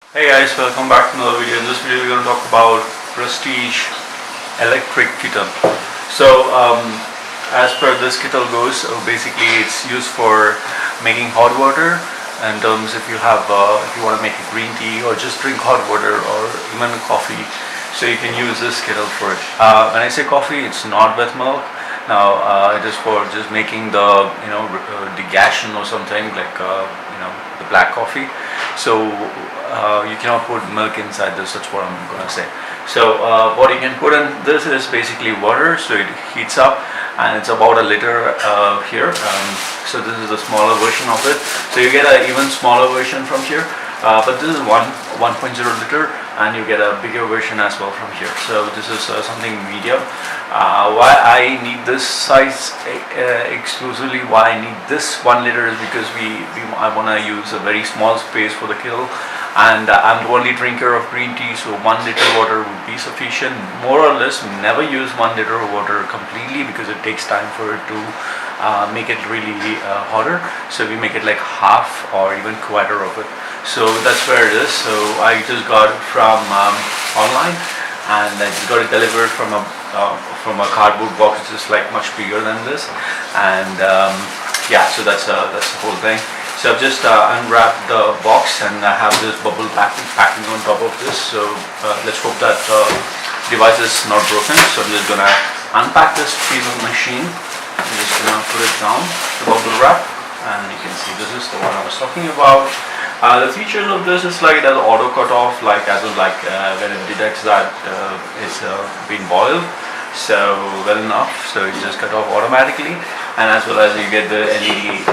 Hey guys, welcome back to another video. In this video we're going to talk about Prestige electric kettle. As per this kettle goes, basically it's used for making hot water. In terms if you want to make a green tea or just drink hot water or even coffee, so you can use this kettle for it. When I say coffee, it's not with milk. Now it is for just making the degustion or something like the black coffee. So you cannot put milk inside this. That's what I'm going to say. So what you can put in this is basically water. So it heats up, and it's about a liter here. So this is a smaller version of it. So you get an even smaller version from here. But this is 1.0 liter, and you get a bigger version as well from here. So this is something medium. Why I need this size exclusively, why I need this 1 liter is because I want to use a very small space for the kettle, and I'm the only drinker of green tea, so 1 liter water would be sufficient. More or less, never use 1 liter of water completely because it takes time for it to make it really hotter. So we make it like half or even quarter of it. So that's where it is. So I just got it from online, and I just got it delivered from a cardboard box, just like much bigger than this. And yeah, so that's the whole thing. So I've just unwrapped the box, and I have this bubble packing on top of this. So let's hope that device is not broken. So I'm just gonna unpack this piece of machine. I'm just gonna put it down, the bubble wrap, and you can see this is the one I was talking about. The features of this is like it has auto cut off, when it detects that it's been boiled. So well enough, so it just cut off automatically, and as well as you get the LED,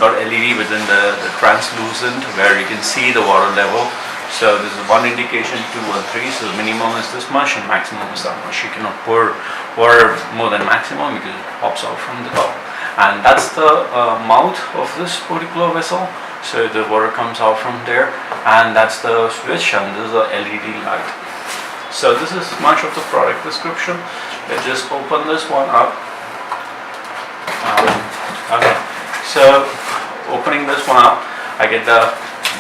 not LED, but then the translucent, where you can see the water level. So this is one indication, 2 and 3. So the minimum is this much and maximum is that much. You cannot pour water more than maximum because it pops out from the top. And that's the mouth of this particular vessel. So the water comes out from there, and that's the switch, and this is the LED light. So this is much of the product description. Let's just open this one up. Okay, so opening this one up, I get the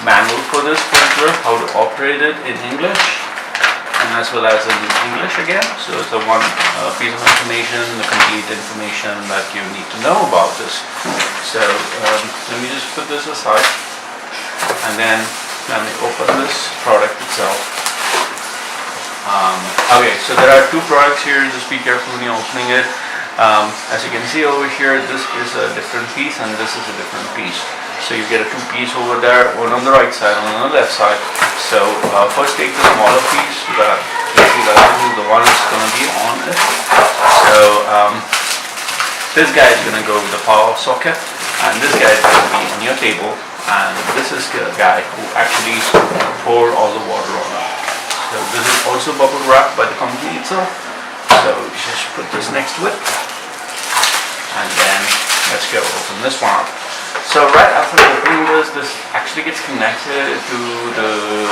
manual for this particular, how to operate it in English and as well as in English again. So it's a one piece of information, the complete information that you need to know about this. So let me just put this aside, and then let me open this product itself. Okay, so there are 2 products here. Just be careful when you're opening it. As you can see over here, this is a different piece and this is a different piece. So you get a 2 piece over there, one on the right side, one on the left side. So first take the smaller piece so that you see that this is the one that's going to be on it. So this guy is going to go with the power socket, and this guy is going to be on your table, and this is the guy who actually pour all the water on it. So this is also bubble wrapped by the company itself. So just put this next to it, and then let's go open this one up. So right after opening this actually gets connected to the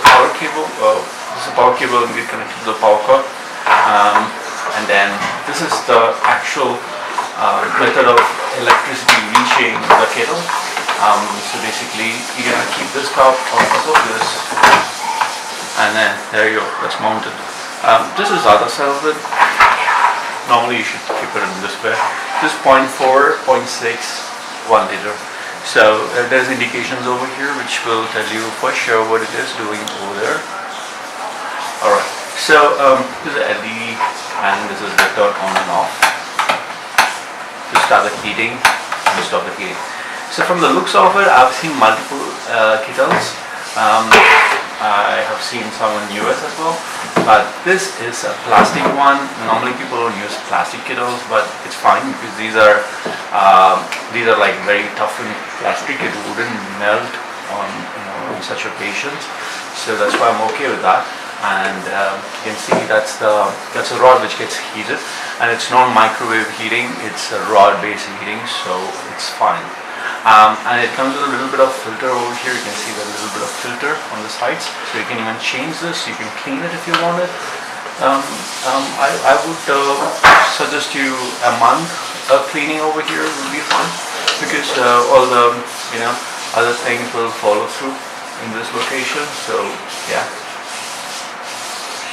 power cable. This is a power cable, and get connected to the power cord. And then this is the actual method of electricity reaching the kettle. So basically, you're gonna keep this cup on top of this, and then there you go. That's mounted. This is the other side of it. Normally you should keep it in this way. This 0.4, 0.6, 1 liter. So there's indications over here which will tell you for sure what it is doing over there. Alright, so this is the LED, and this is the turn on and off to start the heating and stop the heating. So from the looks of it, I've seen multiple kettles. I have seen some in US as well, but this is a plastic one. Normally people don't use plastic kettles, but it's fine because these are like very toughened plastic. It wouldn't melt on such occasions, so that's why I'm okay with that. And you can see that's a rod which gets heated, and it's not microwave heating, it's a rod based heating, so it's fine. And it comes with a little bit of filter over here. You can see the little bit of filter on the sides, so you can even change this. You can clean it if you want it. I would suggest you a month of cleaning over here would be fine, because all the other things will follow through. in this location. So yeah,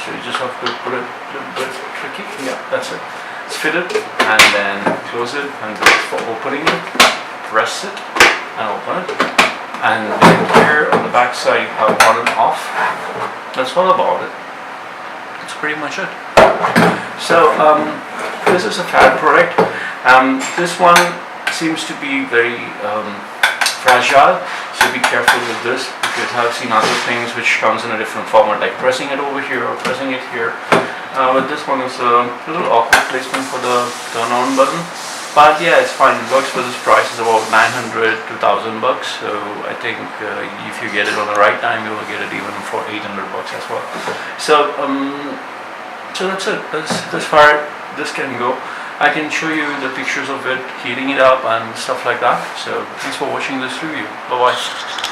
so you just have to put it a little bit tricky. Yeah, that's it. It's fitted, and then close it, and go for opening it. Press it and open it, and then here on the back side you have on and off. That's all about it. That's pretty much it. So this is a fab product. This one seems to be very fragile, so be careful with this, because I've seen other things which comes in a different format, like pressing it over here or pressing it here. But this one is a little awkward placement for the turn on button. But yeah, it's fine. It works for this price. It's about 900 to 1,000 bucks. So I think if you get it on the right time, you will get it even for 800 bucks as well. So so that's it. That's far this can go. I can show you the pictures of it, heating it up and stuff like that. So thanks for watching this review. Bye bye.